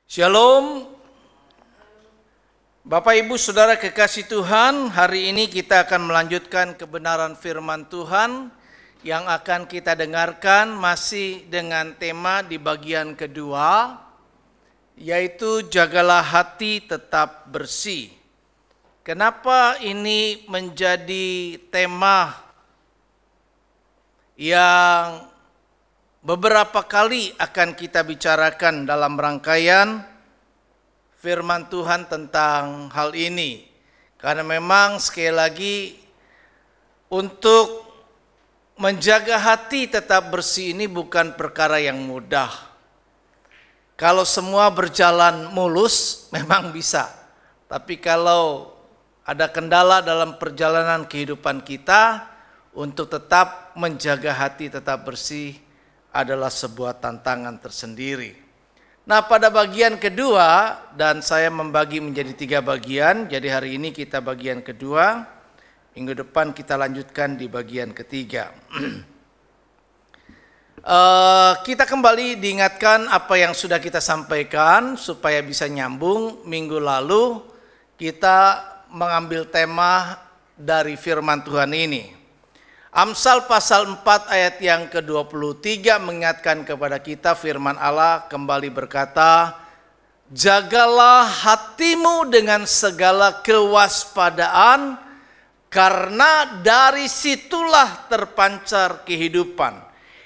Shalom, Bapak Ibu Saudara kekasih Tuhan. Hari ini kita akan melanjutkan kebenaran firman Tuhan yang akan kita dengarkan masih dengan tema di bagian kedua, yaitu jagalah hati tetap bersih. Kenapa ini menjadi tema yang beberapa kali akan kita bicarakan dalam rangkaian firman Tuhan tentang hal ini? Karena memang sekali lagi untuk menjaga hati tetap bersih ini bukan perkara yang mudah. Kalau semua berjalan mulus memang bisa. Tapi kalau ada kendala dalam perjalanan kehidupan kita, untuk tetap menjaga hati tetap bersih adalah sebuah tantangan tersendiri. Nah, pada bagian kedua, dan saya membagi menjadi 3 bagian, jadi hari ini kita bagian kedua, minggu depan kita lanjutkan di bagian ketiga. Kita kembali diingatkan apa yang sudah kita sampaikan supaya bisa nyambung. Minggu lalu kita mengambil tema dari firman Tuhan ini. Amsal pasal 4 ayat yang ke-23 mengingatkan kepada kita, firman Allah kembali berkata, jagalah hatimu dengan segala kewaspadaan, karena dari situlah terpancar kehidupan.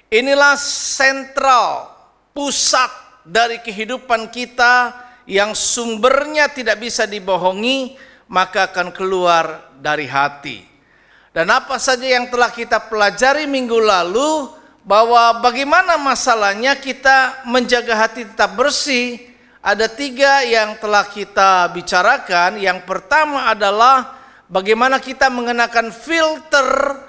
Inilah sentral, pusat dari kehidupan kita yang sumbernya tidak bisa dibohongi, maka akan keluar dari hati. Dan apa saja yang telah kita pelajari minggu lalu, bahwa bagaimana masalahnya kita menjaga hati tetap bersih. Ada 3 yang telah kita bicarakan. Yang pertama adalah bagaimana kita mengenakan filter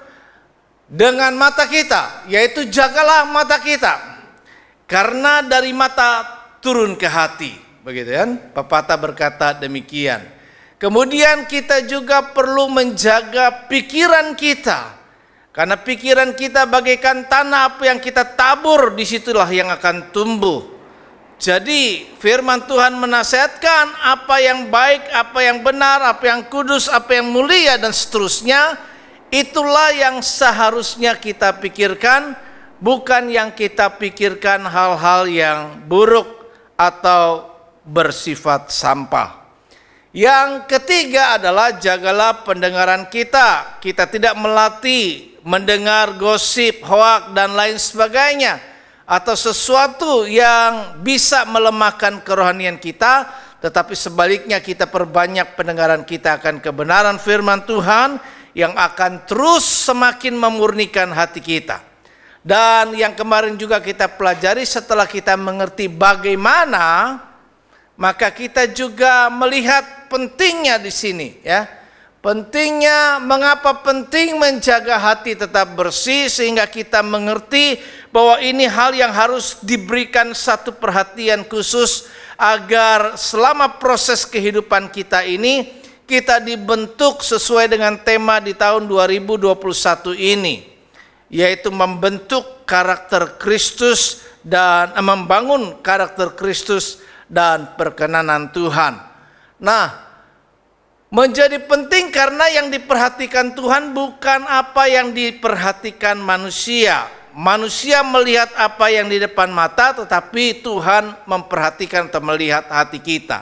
dengan mata kita, yaitu jagalah mata kita, karena dari mata turun ke hati, begitu kan? Pepatah berkata demikian. Kemudian kita juga perlu menjaga pikiran kita, karena pikiran kita bagaikan tanah, apa yang kita tabur disitulah yang akan tumbuh. Jadi firman Tuhan menasihatkan apa yang baik, apa yang benar, apa yang kudus, apa yang mulia dan seterusnya. Itulah yang seharusnya kita pikirkan, bukan yang kita pikirkan hal-hal yang buruk atau bersifat sampah. Yang ketiga adalah jagalah pendengaran kita. Kita tidak melatih mendengar gosip, hoak dan lain sebagainya, atau sesuatu yang bisa melemahkan kerohanian kita. Tetapi sebaliknya kita perbanyak pendengaran kita akan kebenaran firman Tuhan yang akan terus semakin memurnikan hati kita. Dan yang kemarin juga kita pelajari, setelah kita mengerti bagaimana, maka kita juga melihat pentingnya di sini, ya. Pentingnya, mengapa penting menjaga hati tetap bersih, sehingga kita mengerti bahwa ini hal yang harus diberikan satu perhatian khusus agar selama proses kehidupan kita ini kita dibentuk sesuai dengan tema di tahun 2021 ini, yaitu membentuk karakter Kristus dan membangun karakter Kristus dan perkenanan Tuhan. Nah, menjadi penting karena yang diperhatikan Tuhan bukan apa yang diperhatikan manusia. Manusia melihat apa yang di depan mata, tetapi Tuhan memperhatikan atau melihat hati kita.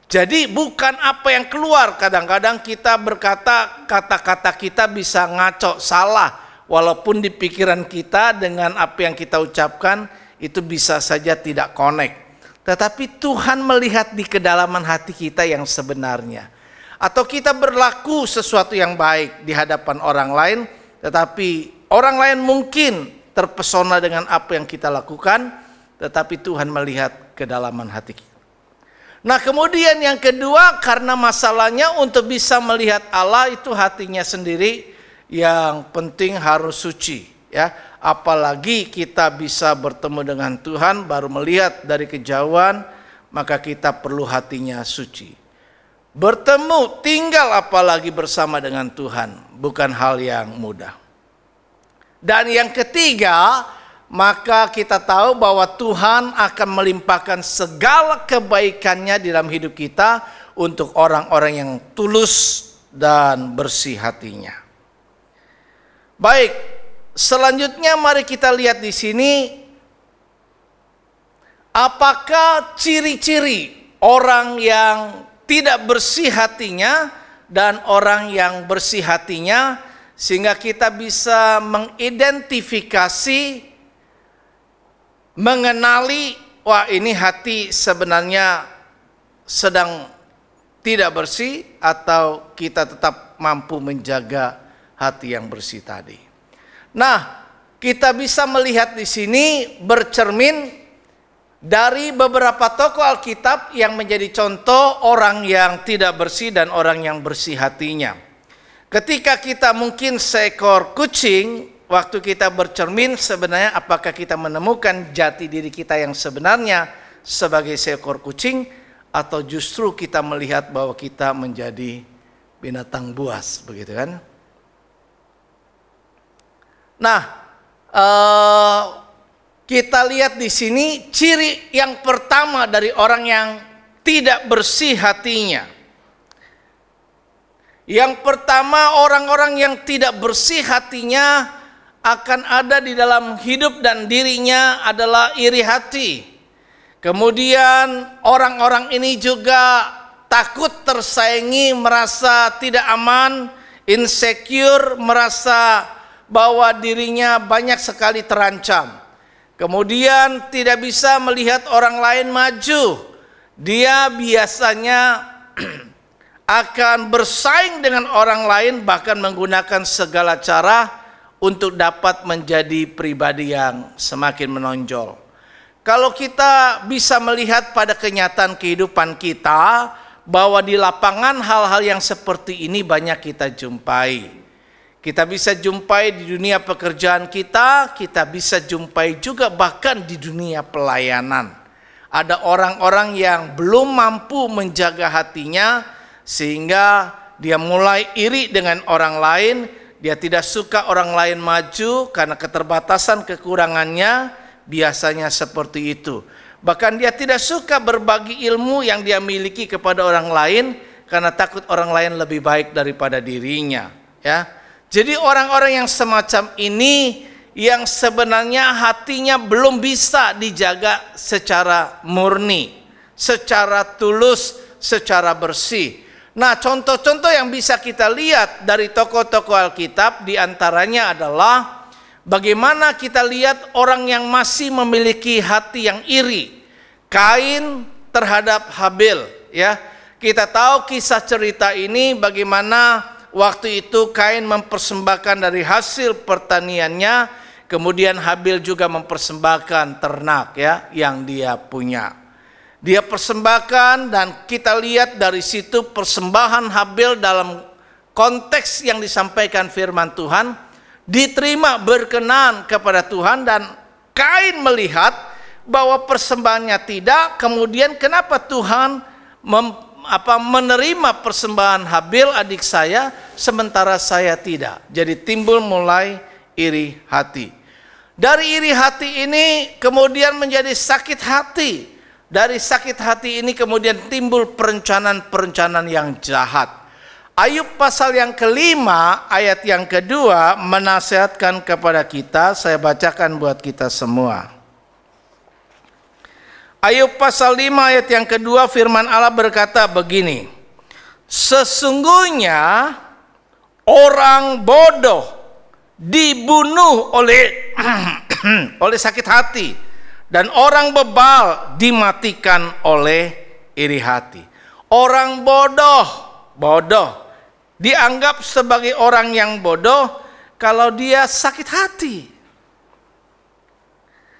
Jadi bukan apa yang keluar. Kadang-kadang kita berkata, kata-kata kita bisa ngaco, salah, walaupun di pikiran kita dengan apa yang kita ucapkan itu bisa saja tidak connect. Tetapi Tuhan melihat di kedalaman hati kita yang sebenarnya. Atau kita berlaku sesuatu yang baik di hadapan orang lain, tetapi orang lain mungkin terpesona dengan apa yang kita lakukan, tetapi Tuhan melihat kedalaman hati kita. Nah, kemudian yang kedua, karena masalahnya untuk bisa melihat Allah itu hatinya sendiri yang penting harus suci, ya. Apalagi kita bisa bertemu dengan Tuhan baru melihat dari kejauhan, maka kita perlu hatinya suci. Bertemu, tinggal apalagi bersama dengan Tuhan, bukan hal yang mudah. Dan yang ketiga, maka kita tahu bahwa Tuhan akan melimpahkan segala kebaikannya di dalam hidup kita untuk orang-orang yang tulus dan bersih hatinya. Baik, selanjutnya mari kita lihat di sini apakah ciri-ciri orang yang tidak bersih hatinya dan orang yang bersih hatinya, sehingga kita bisa mengidentifikasi, mengenali, wah ini hati sebenarnya sedang tidak bersih, atau kita tetap mampu menjaga hati yang bersih tadi. Nah, kita bisa melihat di sini bercermin dari beberapa tokoh Alkitab yang menjadi contoh orang yang tidak bersih dan orang yang bersih hatinya. Ketika kita mungkin seekor kucing, waktu kita bercermin sebenarnya apakah kita menemukan jati diri kita yang sebenarnya sebagai seekor kucing, atau justru kita melihat bahwa kita menjadi binatang buas, begitu kan? Nah, kita lihat di sini ciri yang pertama dari orang yang tidak bersih hatinya. Yang pertama, orang-orang yang tidak bersih hatinya akan ada di dalam hidup dan dirinya adalah iri hati. Kemudian orang-orang ini juga takut tersaingi, merasa tidak aman, insecure, merasa bahwa dirinya banyak sekali terancam. Kemudian tidak bisa melihat orang lain maju. Dia biasanya akan bersaing dengan orang lain, bahkan menggunakan segala cara untuk dapat menjadi pribadi yang semakin menonjol. Kalau kita bisa melihat pada kenyataan kehidupan kita, bahwa di lapangan hal-hal yang seperti ini banyak kita jumpai. Kita bisa jumpai di dunia pekerjaan kita bisa jumpai juga bahkan di dunia pelayanan. Ada orang-orang yang belum mampu menjaga hatinya, sehingga dia mulai iri dengan orang lain, dia tidak suka orang lain maju karena keterbatasan kekurangannya, biasanya seperti itu. Bahkan dia tidak suka berbagi ilmu yang dia miliki kepada orang lain karena takut orang lain lebih baik daripada dirinya, ya. Jadi orang-orang yang semacam ini yang sebenarnya hatinya belum bisa dijaga secara murni, secara tulus, secara bersih. Nah, contoh-contoh yang bisa kita lihat dari tokoh-tokoh Alkitab diantaranya adalah bagaimana kita lihat orang yang masih memiliki hati yang iri. Kain terhadap Habil, ya. Kita tahu kisah cerita ini bagaimana waktu itu Kain mempersembahkan dari hasil pertaniannya, kemudian Habil juga mempersembahkan ternak, ya, yang dia punya. Dia persembahkan, dan kita lihat dari situ persembahan Habil dalam konteks yang disampaikan firman Tuhan diterima, berkenan kepada Tuhan, dan Kain melihat bahwa persembahannya tidak. Kemudian kenapa Tuhan menerima persembahan Habil adik saya sementara saya tidak? Jadi timbul mulai iri hati. Dari iri hati ini kemudian menjadi sakit hati. Dari sakit hati ini kemudian timbul perencanaan-perencanaan yang jahat. Ayub pasal yang kelima ayat yang kedua menasihatkan kepada kita. Saya bacakan buat kita semua. Ayub pasal 5 ayat yang kedua, firman Allah berkata begini. Sesungguhnya orang bodoh dibunuh oleh sakit hati, dan orang bebal dimatikan oleh iri hati. Orang bodoh dianggap sebagai orang yang bodoh kalau dia sakit hati.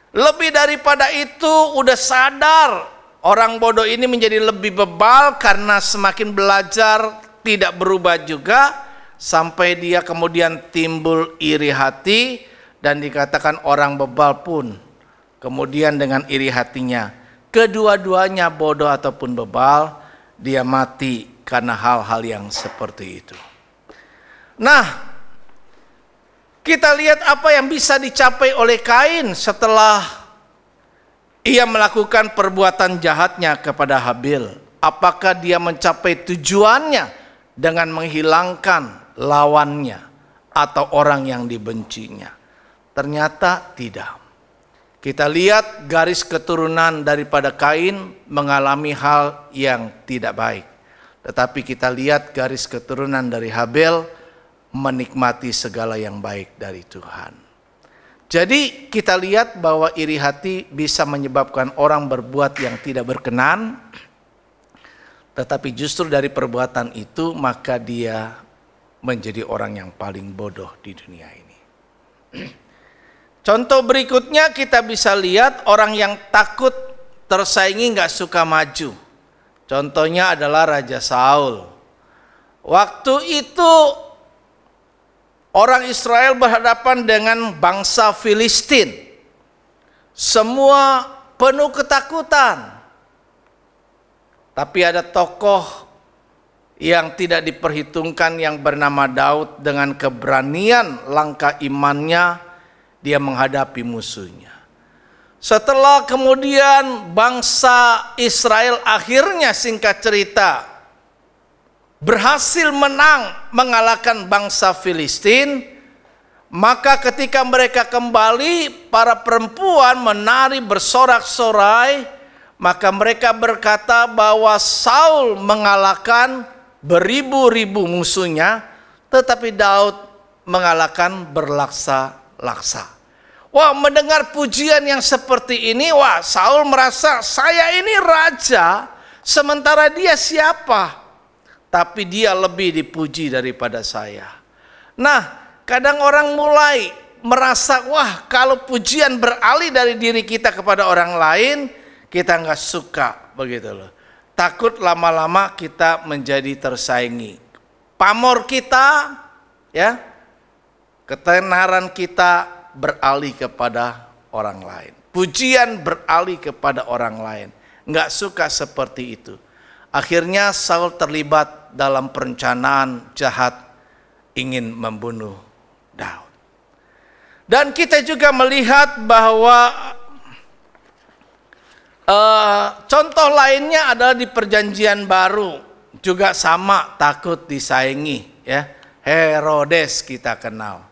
Lebih daripada itu, udah sadar orang bodoh ini menjadi lebih bebal karena semakin belajar tidak berubah juga, sampai dia kemudian timbul iri hati, dan dikatakan orang bebal pun kemudian dengan iri hatinya, kedua-duanya bodoh ataupun bebal, dia mati karena hal-hal yang seperti itu. Nah, Kita lihat apa yang bisa dicapai oleh Kain setelah ia melakukan perbuatan jahatnya kepada Habil. Apakah dia mencapai tujuannya dengan menghilangkan lawannya atau orang yang dibencinya? Ternyata tidak. Kita lihat garis keturunan daripada Kain mengalami hal yang tidak baik. Tetapi kita lihat garis keturunan dari Habil menikmati segala yang baik dari Tuhan. Jadi kita lihat bahwa iri hati bisa menyebabkan orang berbuat yang tidak berkenan, tetapi justru dari perbuatan itu maka dia menjadi orang yang paling bodoh di dunia ini. Contoh berikutnya kita bisa lihat orang yang takut tersaingi, nggak suka maju. Contohnya adalah Raja Saul. Waktu itu orang Israel berhadapan dengan bangsa Filistin. Semua penuh ketakutan. Tapi ada tokoh yang tidak diperhitungkan yang bernama Daud, dengan keberanian langkah imannya dia menghadapi musuhnya. Setelah kemudian bangsa Israel akhirnya, singkat cerita, berhasil menang mengalahkan bangsa Filistin, maka ketika mereka kembali, para perempuan menari bersorak-sorai, maka mereka berkata bahwa Saul mengalahkan beribu-ribu musuhnya, tetapi Daud mengalahkan berlaksa-laksa. Wah, mendengar pujian yang seperti ini, wah, Saul merasa saya ini raja, sementara dia siapa? Tapi dia lebih dipuji daripada saya. Nah, kadang orang mulai merasa, wah, kalau pujian beralih dari diri kita kepada orang lain, kita nggak suka, begitu loh. Takut lama-lama kita menjadi tersaingi. Pamor kita, ya, ketenaran kita beralih kepada orang lain. Pujian beralih kepada orang lain. Nggak suka seperti itu. Akhirnya Saul terlibat dalam perencanaan jahat ingin membunuh Daud. Dan kita juga melihat bahwa contoh lainnya adalah di Perjanjian Baru, juga sama, takut disaingi, ya. Herodes kita kenal.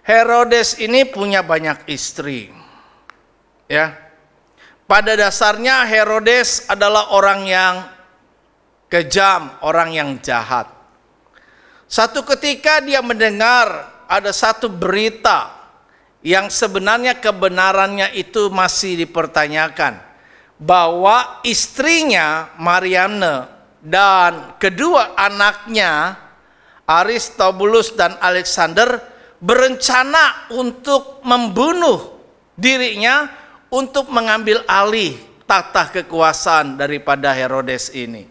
Herodes ini punya banyak istri, ya. Pada dasarnya Herodes adalah orang yang kejam, orang yang jahat. Satu ketika dia mendengar ada satu berita yang sebenarnya kebenarannya itu masih dipertanyakan, bahwa istrinya Mariamne dan kedua anaknya Aristobulus dan Alexander berencana untuk membunuh dirinya untuk mengambil alih tahta kekuasaan daripada Herodes ini.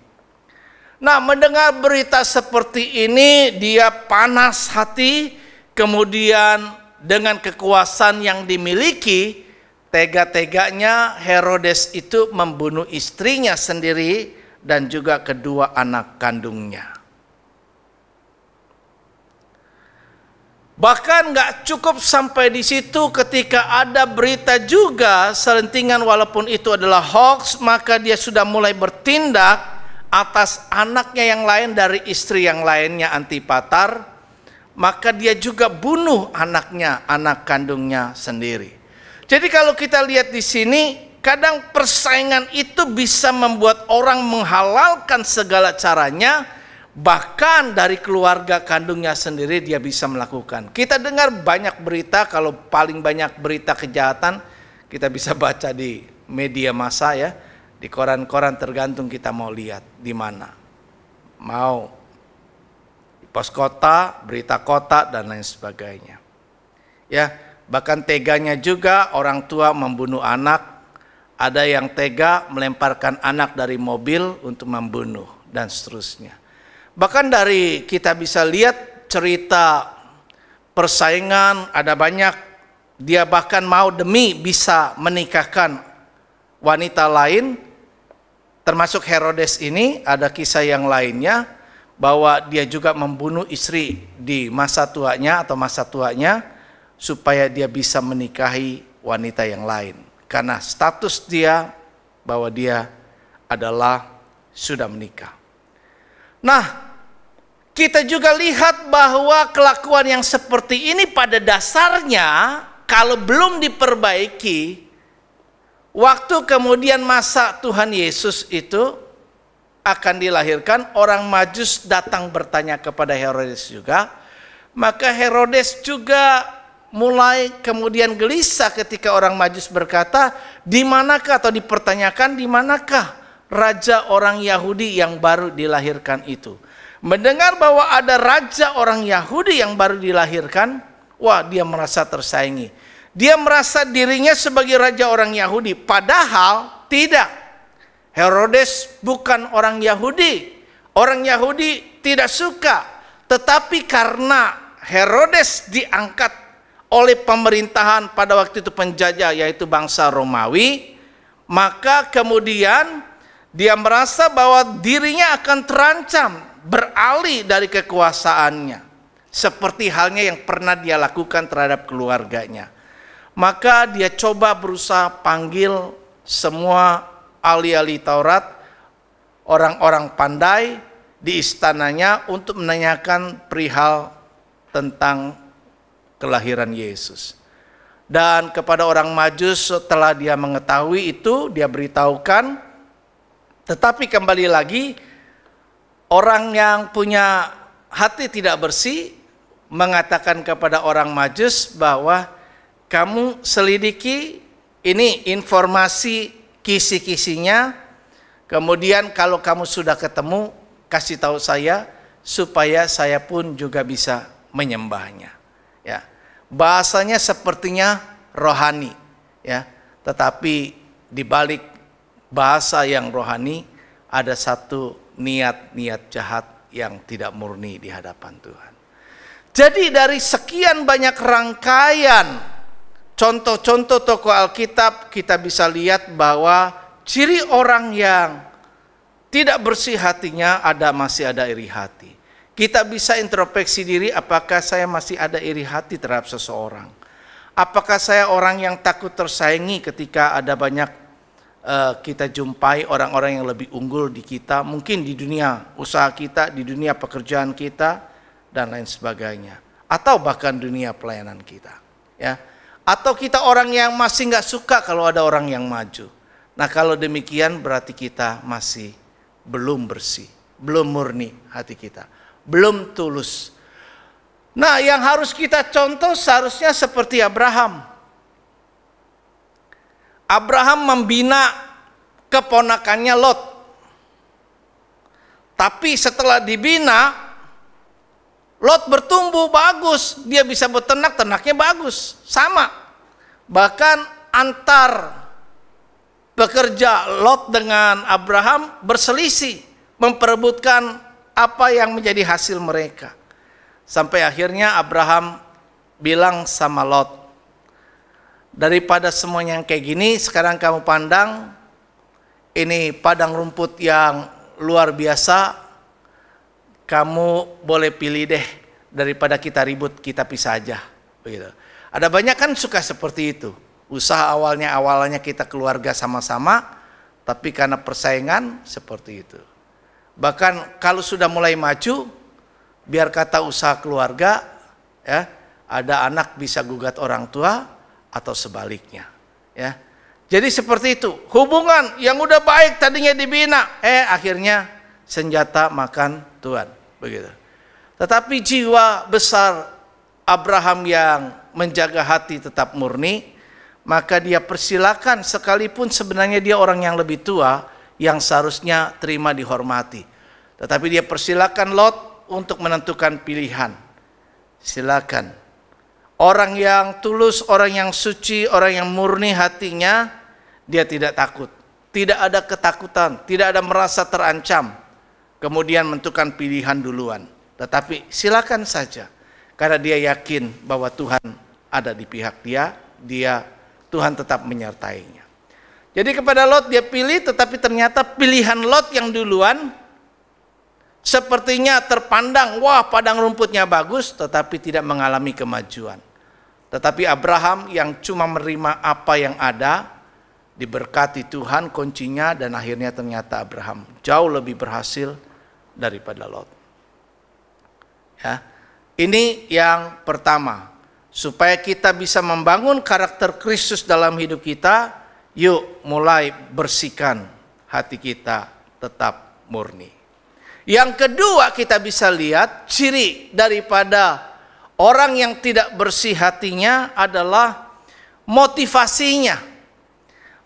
Nah, mendengar berita seperti ini, dia panas hati, kemudian dengan kekuasaan yang dimiliki, tega-teganya Herodes itu membunuh istrinya sendiri dan juga kedua anak kandungnya. Bahkan nggak cukup sampai di situ, ketika ada berita juga selentingan walaupun itu adalah hoax, maka dia sudah mulai bertindak atas anaknya yang lain dari istri yang lainnya, Antipatar. Maka dia juga bunuh anaknya, anak kandungnya sendiri. Jadi kalau kita lihat di sini, kadang persaingan itu bisa membuat orang menghalalkan segala caranya. Bahkan dari keluarga kandungnya sendiri dia bisa melakukan. Kita dengar banyak berita, kalau paling banyak berita kejahatan kita bisa baca di media massa, ya, di koran-koran, tergantung kita mau lihat di mana. Mau di pos kota, berita kota dan lain sebagainya. Ya, bahkan teganya juga orang tua membunuh anak. Ada yang tega melemparkan anak dari mobil untuk membunuh dan seterusnya. Bahkan dari kita bisa lihat cerita persaingan, ada banyak. Dia bahkan mau demi bisa menikahkan wanita lain, termasuk Herodes ini. Ada kisah yang lainnya bahwa dia juga membunuh istri di masa tuanya atau masa tuanya, supaya dia bisa menikahi wanita yang lain. Karena status dia bahwa dia adalah sudah menikah. Nah, kita juga lihat bahwa kelakuan yang seperti ini pada dasarnya kalau belum diperbaiki, waktu kemudian masa Tuhan Yesus itu akan dilahirkan, orang Majus datang bertanya kepada Herodes juga. Maka Herodes juga mulai kemudian gelisah ketika orang Majus berkata, di manakah atau dipertanyakan di manakah raja orang Yahudi yang baru dilahirkan itu. Mendengar bahwa ada raja orang Yahudi yang baru dilahirkan, wah, dia merasa tersaingi. Dia merasa dirinya sebagai raja orang Yahudi, padahal tidak. Herodes bukan orang Yahudi. Orang Yahudi tidak suka. Tetapi karena Herodes diangkat oleh pemerintahan pada waktu itu penjajah, yaitu bangsa Romawi, maka kemudian dia merasa bahwa dirinya akan terancam, beralih dari kekuasaannya, seperti halnya yang pernah dia lakukan terhadap keluarganya. Maka dia coba berusaha panggil semua ahli-ahli Taurat, orang-orang pandai di istananya untuk menanyakan perihal tentang kelahiran Yesus. Dan kepada orang Majus setelah dia mengetahui itu, dia beritahukan. Tetapi kembali lagi, orang yang punya hati tidak bersih mengatakan kepada orang Majus bahwa kamu selidiki ini informasi kisi-kisinya, kemudian kalau kamu sudah ketemu kasih tahu saya supaya saya pun juga bisa menyembahnya. Ya, bahasanya sepertinya rohani, ya, tetapi di balik bahasa yang rohani ada satu niat-niat jahat yang tidak murni di hadapan Tuhan. Jadi dari sekian banyak rangkaian contoh-contoh tokoh Alkitab, kita bisa lihat bahwa ciri orang yang tidak bersih hatinya masih ada iri hati. Kita bisa introspeksi diri, apakah saya masih ada iri hati terhadap seseorang? Apakah saya orang yang takut tersaingi ketika ada banyak kita jumpai orang-orang yang lebih unggul di kita, mungkin di dunia usaha kita, di dunia pekerjaan kita, dan lain sebagainya, atau bahkan dunia pelayanan kita, ya. Atau kita orang yang masih nggak suka kalau ada orang yang maju. Nah, kalau demikian berarti kita masih belum bersih, belum murni hati kita, belum tulus. Nah, yang harus kita contoh seharusnya seperti Abraham. Abraham membina keponakannya Lot. Tapi setelah dibina, Lot bertumbuh bagus. Dia bisa beternak, ternaknya bagus. Sama. Bahkan antar pekerja Lot dengan Abraham berselisih, memperebutkan apa yang menjadi hasil mereka. Sampai akhirnya Abraham bilang sama Lot, daripada semuanya yang kayak gini, sekarang kamu pandang ini padang rumput yang luar biasa, kamu boleh pilih deh, daripada kita ribut kita pisah aja. Begitu. Ada banyak kan suka seperti itu. Usaha awalnya kita keluarga sama-sama, tapi karena persaingan seperti itu. Bahkan kalau sudah mulai maju, biar kata usaha keluarga, ya, ada anak bisa gugat orang tua, atau sebaliknya, ya. Jadi seperti itu, hubungan yang udah baik tadinya dibina, akhirnya senjata makan Tuhan, begitu. Tetapi jiwa besar Abraham yang menjaga hati tetap murni, maka dia persilakan, sekalipun sebenarnya dia orang yang lebih tua, yang seharusnya terima dihormati. Tetapi dia persilakan Lot untuk menentukan pilihan. Silakan. Orang yang tulus, orang yang suci, orang yang murni hatinya, dia tidak takut. Tidak ada ketakutan, tidak ada merasa terancam. Kemudian menentukan pilihan duluan. Tetapi silakan saja. Karena dia yakin bahwa Tuhan ada di pihak dia, Tuhan tetap menyertainya. Jadi kepada Lot dia pilih, tetapi ternyata pilihan Lot yang duluan sepertinya terpandang, wah padang rumputnya bagus, tetapi tidak mengalami kemajuan. Tetapi Abraham yang cuma menerima apa yang ada, diberkati Tuhan kuncinya, dan akhirnya ternyata Abraham jauh lebih berhasil daripada Lot. Ya, ini yang pertama. Supaya kita bisa membangun karakter Kristus dalam hidup kita, yuk mulai bersihkan hati kita tetap murni. Yang kedua, kita bisa lihat ciri daripada orang yang tidak bersih hatinya adalah motivasinya.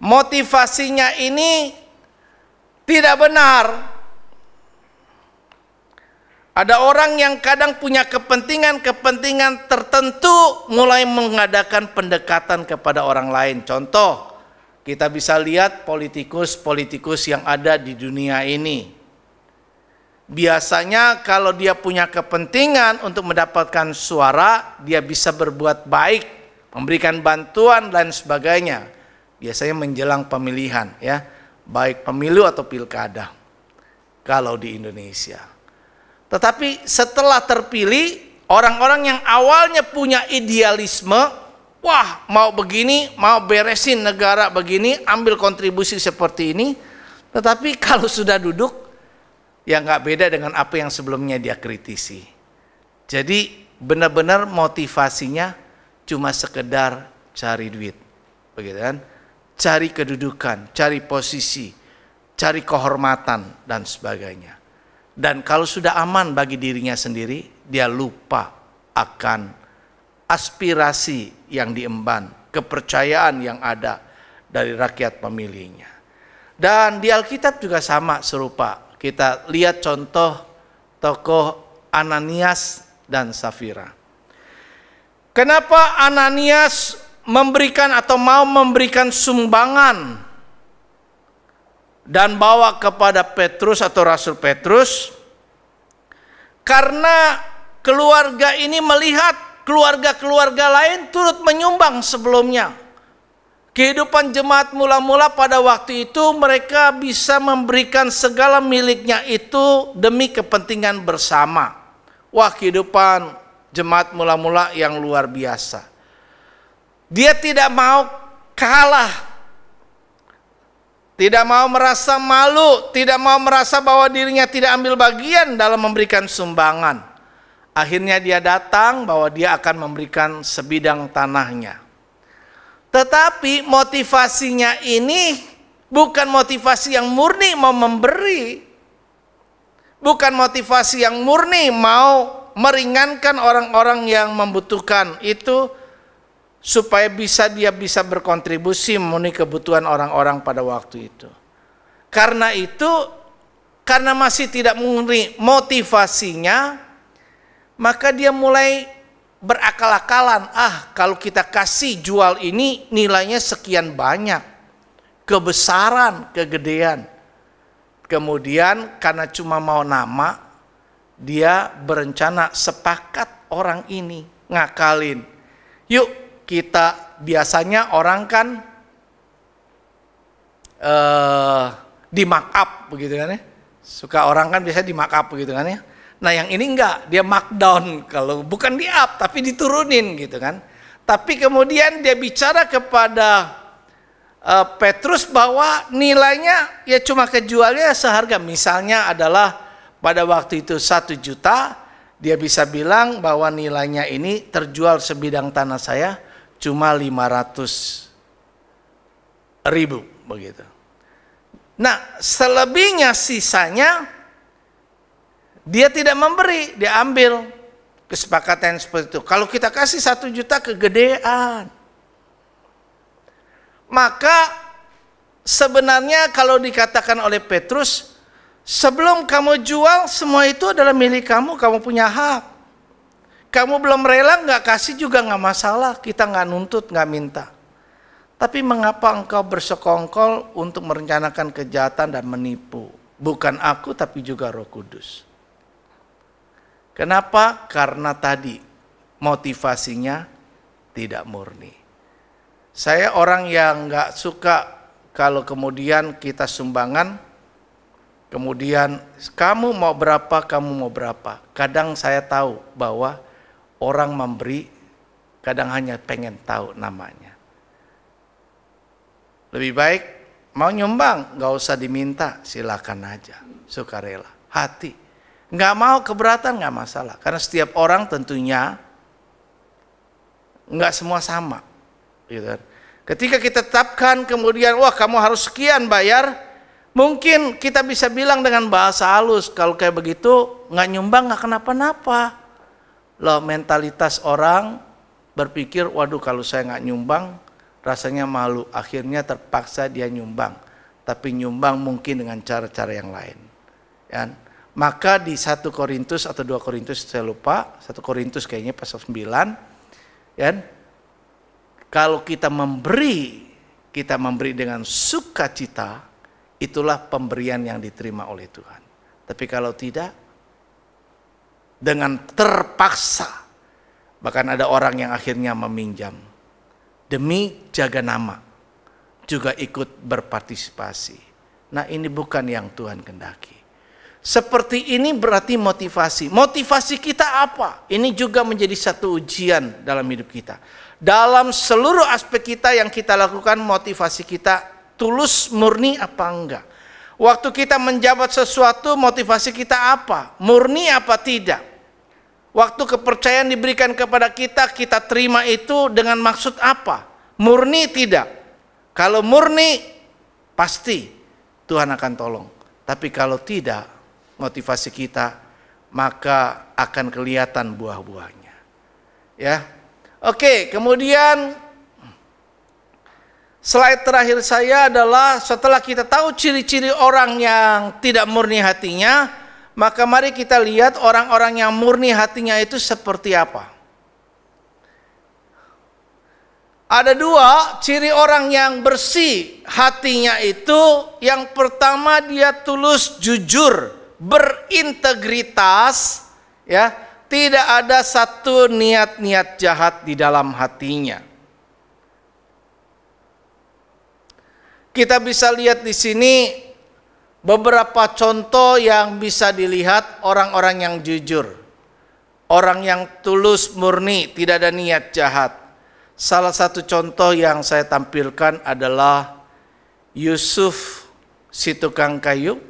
Motivasinya ini tidak benar. Ada orang yang kadang punya kepentingan tertentu, mulai mengadakan pendekatan kepada orang lain. Contoh, kita bisa lihat politikus-politikus yang ada di dunia ini. Biasanya kalau dia punya kepentingan untuk mendapatkan suara, dia bisa berbuat baik, memberikan bantuan dan sebagainya. Biasanya menjelang pemilihan, ya, baik pemilu atau pilkada kalau di Indonesia. Tetapi setelah terpilih, orang-orang yang awalnya punya idealisme, wah mau begini, mau beresin negara begini, ambil kontribusi seperti ini. Tetapi kalau sudah duduk, ya nggak beda dengan apa yang sebelumnya dia kritisi. Jadi benar-benar motivasinya cuma sekedar cari duit, begitu kan? Cari kedudukan, cari posisi, cari kehormatan dan sebagainya. Dan kalau sudah aman bagi dirinya sendiri, dia lupa akan aspirasi yang diemban, kepercayaan yang ada dari rakyat pemilihnya. Dan di Alkitab juga sama, serupa. Kita lihat contoh tokoh Ananias dan Safira. Kenapa Ananias memberikan atau mau memberikan sumbangan dan bawa kepada Petrus atau Rasul Petrus? Karena keluarga ini melihat keluarga-keluarga lain turut menyumbang sebelumnya. Kehidupan jemaat mula-mula pada waktu itu, mereka bisa memberikan segala miliknya itu demi kepentingan bersama. Wah, kehidupan jemaat mula-mula yang luar biasa. Dia tidak mau kalah, tidak mau merasa malu, tidak mau merasa bahwa dirinya tidak ambil bagian dalam memberikan sumbangan. Akhirnya dia datang bahwa dia akan memberikan sebidang tanahnya. Tetapi motivasinya ini bukan motivasi yang murni mau memberi. Bukan motivasi yang murni mau meringankan orang-orang yang membutuhkan itu, supaya dia bisa berkontribusi memenuhi kebutuhan orang-orang pada waktu itu. Karena itu, karena masih tidak murni motivasinya, maka dia mulai berakal-akalan. Kalau kita kasih jual ini nilainya sekian banyak, kebesaran, kegedean. Kemudian karena cuma mau nama, dia berencana sepakat orang ini ngakalin. Yuk, kita biasanya orang kan di mark up begitu kan ya. Suka orang kan biasanya di mark up begitu kan ya. Nah yang ini enggak, dia mark down, kalau bukan di up tapi diturunin gitu kan. Tapi kemudian dia bicara kepada Petrus bahwa nilainya ya cuma kejualnya seharga, misalnya adalah pada waktu itu 1 juta, dia bisa bilang bahwa nilainya ini terjual sebidang tanah saya cuma 500.000 begitu. Nah, selebihnya sisanya dia tidak memberi, dia ambil. Kesepakatan seperti itu. Kalau kita kasih 1 juta kegedean. Maka sebenarnya kalau dikatakan oleh Petrus, sebelum kamu jual semua itu adalah milik kamu, kamu punya hak. Kamu belum rela, nggak kasih juga nggak masalah, kita nggak nuntut, nggak minta. Tapi mengapa engkau bersekongkol untuk merencanakan kejahatan dan menipu? Bukan aku tapi juga Roh Kudus. Kenapa? Karena tadi motivasinya tidak murni. Saya orang yang nggak suka kalau kemudian kita sumbangan, kemudian kamu mau berapa, kamu mau berapa. Kadang saya tahu bahwa orang memberi kadang hanya pengen tahu namanya. Lebih baik mau nyumbang, nggak usah diminta, silakan aja, sukarela, hati. Nggak mau keberatan nggak masalah, karena setiap orang tentunya nggak semua sama. Gitu. Ketika kita tetapkan kemudian, wah kamu harus sekian bayar, mungkin kita bisa bilang dengan bahasa halus, kalau kayak begitu nggak nyumbang nggak kenapa-napa. Loh, mentalitas orang berpikir, waduh kalau saya nggak nyumbang rasanya malu, akhirnya terpaksa dia nyumbang, tapi nyumbang mungkin dengan cara-cara yang lain. Ya. Maka di 1 Korintus atau 2 Korintus saya lupa, 1 Korintus kayaknya pasal 9, ya, kalau kita memberi dengan sukacita, itulah pemberian yang diterima oleh Tuhan. Tapi kalau tidak, dengan terpaksa, bahkan ada orang yang akhirnya meminjam demi jaga nama, juga ikut berpartisipasi. Nah, ini bukan yang Tuhan kehendaki. Seperti ini berarti motivasi. Motivasi kita apa? Ini juga menjadi satu ujian dalam hidup kita. Dalam seluruh aspek kita yang kita lakukan, motivasi kita tulus, murni apa enggak? Waktu kita menjabat sesuatu, motivasi kita apa? Murni apa tidak? Waktu kepercayaan diberikan kepada kita, kita terima itu dengan maksud apa? Murni tidak? Kalau murni, pasti Tuhan akan tolong. Tapi kalau tidak, motivasi kita, maka akan kelihatan buah-buahnya. Ya, oke. Kemudian slide terakhir saya adalah setelah kita tahu ciri-ciri orang yang tidak murni hatinya, maka mari kita lihat orang-orang yang murni hatinya itu seperti apa. Ada 2 ciri orang yang bersih hatinya itu. Yang pertama, dia tulus, jujur, berintegritas, ya, tidak ada satu niat-niat jahat di dalam hatinya. Kita bisa lihat di sini beberapa contoh yang bisa dilihat orang-orang yang jujur, orang yang tulus, murni, tidak ada niat jahat. Salah satu contoh yang saya tampilkan adalah Yusuf si tukang kayu,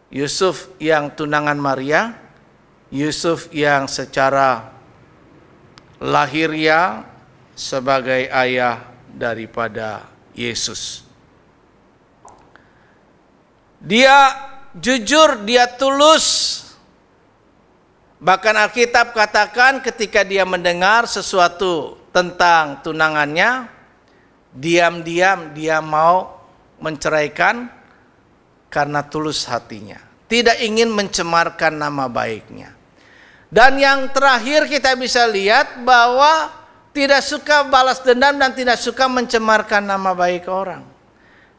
Yusuf yang tunangan Maria, Yusuf yang secara lahiriah sebagai ayah daripada Yesus. Dia jujur, dia tulus. Bahkan Alkitab katakan ketika dia mendengar sesuatu tentang tunangannya, diam-diam dia mau menceraikan karena tulus hatinya. Tidak ingin mencemarkan nama baiknya. Dan yang terakhir kita bisa lihat bahwa tidak suka balas dendam dan tidak suka mencemarkan nama baik orang.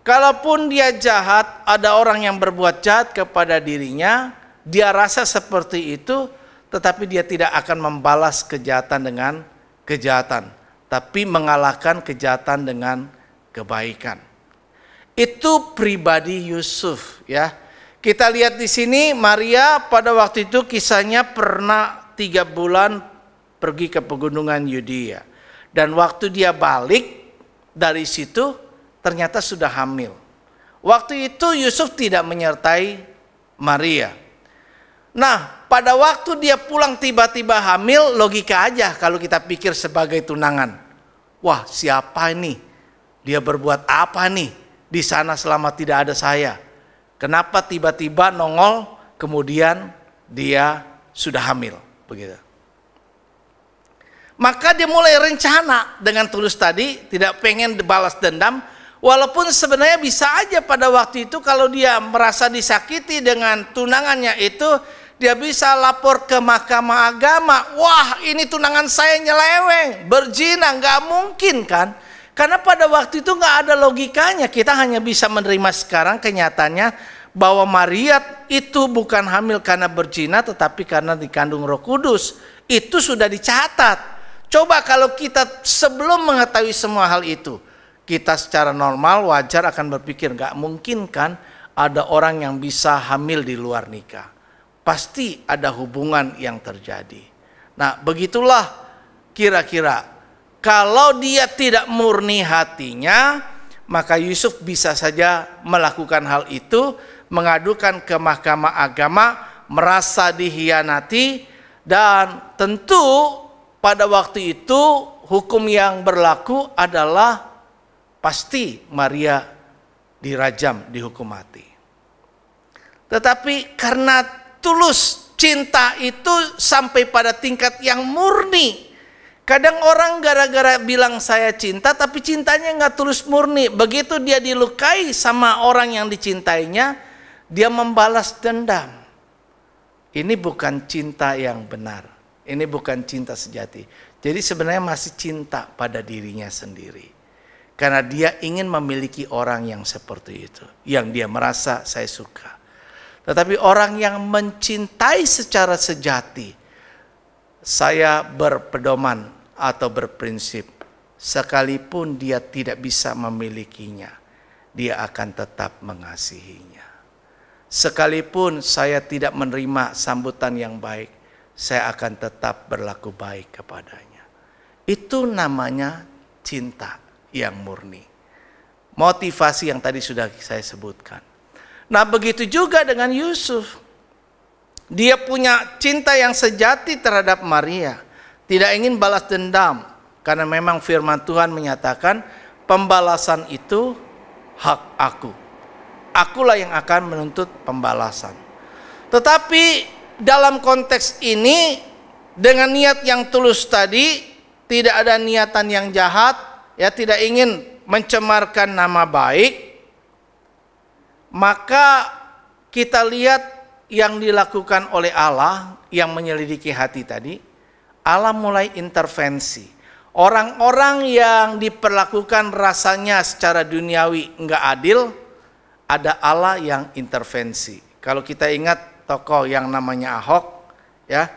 Kalaupun dia jahat, ada orang yang berbuat jahat kepada dirinya, dia rasa seperti itu, tetapi dia tidak akan membalas kejahatan dengan kejahatan, tapi mengalahkan kejahatan dengan kebaikan. Itu pribadi Yusuf, ya. Kita lihat di sini Maria pada waktu itu kisahnya pernah 3 bulan pergi ke pegunungan Yudea. Dan waktu dia balik dari situ ternyata sudah hamil. Waktu itu Yusuf tidak menyertai Maria. Nah, pada waktu dia pulang tiba-tiba hamil, logika aja kalau kita pikir sebagai tunangan. Wah, siapa ini? Dia berbuat apa nih di sana selama tidak ada saya? Kenapa tiba-tiba nongol kemudian dia sudah hamil? Begitu. Maka dia mulai rencana dengan tulus tadi, tidak pengen balas dendam. Walaupun sebenarnya bisa aja pada waktu itu kalau dia merasa disakiti dengan tunangannya itu, dia bisa lapor ke mahkamah agama. Wah, ini tunangan saya nyeleweng, berzina, nggak mungkin kan? Karena pada waktu itu nggak ada logikanya. Kita hanya bisa menerima sekarang kenyataannya bahwa Maria itu bukan hamil karena berzina, tetapi karena dikandung Roh Kudus. Itu sudah dicatat. Coba kalau kita sebelum mengetahui semua hal itu, kita secara normal wajar akan berpikir nggak mungkin kan ada orang yang bisa hamil di luar nikah. Pasti ada hubungan yang terjadi. Nah, begitulah kira-kira kalau dia tidak murni hatinya, maka Yusuf bisa saja melakukan hal itu, mengadukan ke mahkamah agama, merasa dihianati, dan tentu pada waktu itu hukum yang berlaku adalah pasti Maria dirajam, dihukum mati. Tetapi karena tulus, cinta itu sampai pada tingkat yang murni. Kadang orang gara-gara bilang saya cinta, tapi cintanya nggak tulus murni. Begitu dia dilukai sama orang yang dicintainya, dia membalas dendam. Ini bukan cinta yang benar. Ini bukan cinta sejati. Jadi sebenarnya masih cinta pada dirinya sendiri. Karena dia ingin memiliki orang yang seperti itu. Yang dia merasa saya suka. Tetapi orang yang mencintai secara sejati, saya berpedoman atau berprinsip, sekalipun dia tidak bisa memilikinya, dia akan tetap mengasihinya. Sekalipun saya tidak menerima sambutan yang baik, saya akan tetap berlaku baik kepadanya. Itu namanya cinta yang murni. Motivasi yang tadi sudah saya sebutkan. Nah, begitu juga dengan Yusuf. Dia punya cinta yang sejati terhadap Maria. Tidak ingin balas dendam. Karena memang firman Tuhan menyatakan, pembalasan itu hak aku. Akulah yang akan menuntut pembalasan. Tetapi dalam konteks ini, dengan niat yang tulus tadi, tidak ada niatan yang jahat, ya, tidak ingin mencemarkan nama baik, maka kita lihat yang dilakukan oleh Allah yang menyelidiki hati tadi. Allah mulai intervensi. Orang-orang yang diperlakukan rasanya secara duniawi enggak adil, ada Allah yang intervensi. Kalau kita ingat tokoh yang namanya Ahok, ya,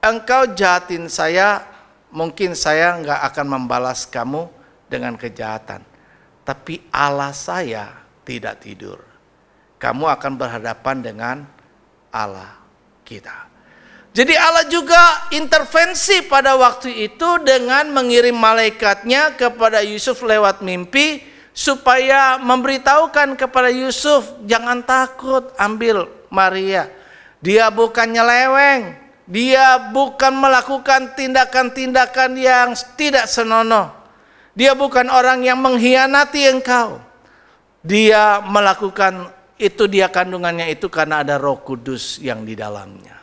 engkau jahatin saya, mungkin saya enggak akan membalas kamu dengan kejahatan. Tapi Allah saya tidak tidur. Kamu akan berhadapan dengan Allah kita. Jadi Allah juga intervensi pada waktu itu dengan mengirim malaikatnya kepada Yusuf lewat mimpi, supaya memberitahukan kepada Yusuf, jangan takut ambil Maria. Dia bukan nyeleweng, dia bukan melakukan tindakan-tindakan yang tidak senonoh. Dia bukan orang yang mengkhianati engkau. Dia melakukan itu, dia kandungannya itu karena ada Roh Kudus yang di dalamnya.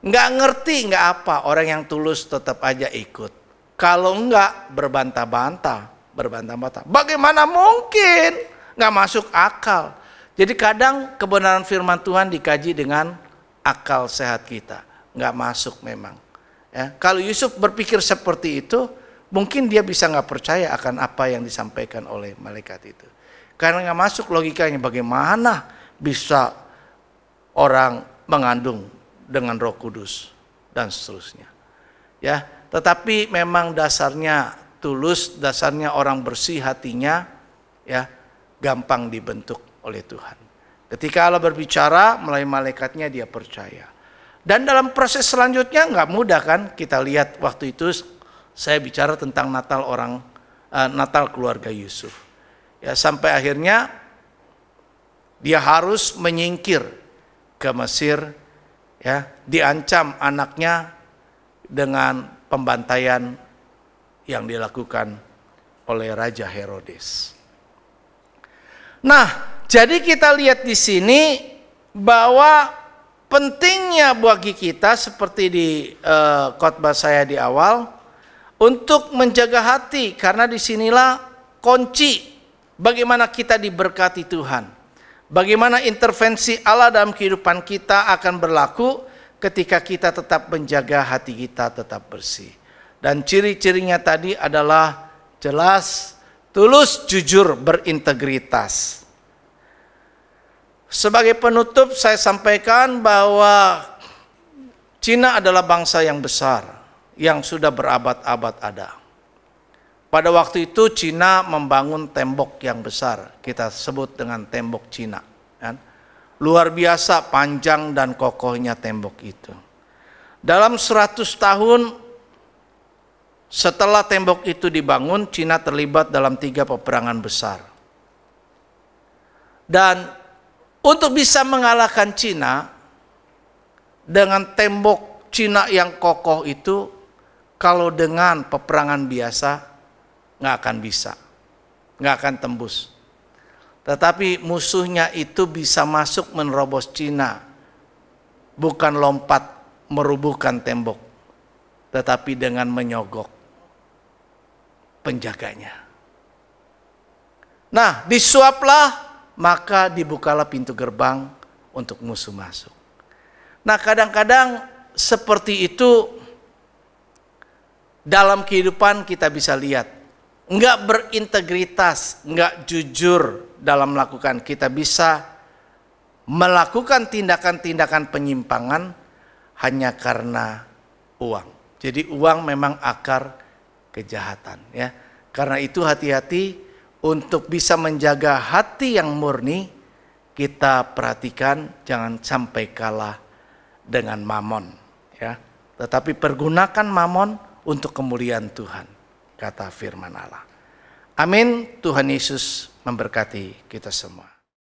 Nggak ngerti, nggak apa, orang yang tulus tetap aja ikut. Kalau enggak, berbantah-bantah. Bagaimana mungkin? Nggak masuk akal. Jadi kadang kebenaran firman Tuhan dikaji dengan akal sehat kita. Nggak masuk memang. Ya, kalau Yusuf berpikir seperti itu, mungkin dia bisa nggak percaya akan apa yang disampaikan oleh malaikat itu. Karena nggak masuk logikanya, bagaimana bisa orang mengandung dengan Roh Kudus dan seterusnya. Ya, tetapi memang dasarnya tulus, dasarnya orang bersih hatinya, ya, gampang dibentuk oleh Tuhan. Ketika Allah berbicara melalui malaikatnya, dia percaya. Dan dalam proses selanjutnya nggak mudah kan? Kita lihat waktu itu saya bicara tentang Natal keluarga Yusuf. Ya, sampai akhirnya dia harus menyingkir ke Mesir, ya, diancam anaknya dengan pembantaian yang dilakukan oleh Raja Herodes. Nah, jadi kita lihat di sini bahwa pentingnya bagi kita seperti di khotbah saya di awal untuk menjaga hati, karena disinilah kunci bagaimana kita diberkati Tuhan. Bagaimana intervensi Allah dalam kehidupan kita akan berlaku ketika kita tetap menjaga hati kita tetap bersih. Dan ciri-cirinya tadi adalah jelas, tulus, jujur, berintegritas. Sebagai penutup saya sampaikan bahwa Cina adalah bangsa yang besar, yang sudah berabad-abad ada. Pada waktu itu Cina membangun tembok yang besar, kita sebut dengan tembok Cina. Kan? Luar biasa panjang dan kokohnya tembok itu. Dalam 100 tahun setelah tembok itu dibangun, Cina terlibat dalam 3 peperangan besar. Dan untuk bisa mengalahkan Cina dengan tembok Cina yang kokoh itu, kalau dengan peperangan biasa nggak akan bisa, nggak akan tembus. Tetapi musuhnya itu bisa masuk menerobos Cina, bukan lompat merubuhkan tembok, tetapi dengan menyogok penjaganya. Nah, disuaplah, maka dibukalah pintu gerbang untuk musuh masuk. Nah, kadang-kadang seperti itu dalam kehidupan kita bisa lihat. Enggak berintegritas, enggak jujur dalam melakukan. Kita bisa melakukan tindakan-tindakan penyimpangan hanya karena uang. Jadi uang memang akar kejahatan, ya. Karena itu hati-hati untuk bisa menjaga hati yang murni. Kita perhatikan jangan sampai kalah dengan mamon, ya. Tetapi pergunakan mamon untuk kemuliaan Tuhan, kata firman Allah. Amin. Tuhan Yesus memberkati kita semua.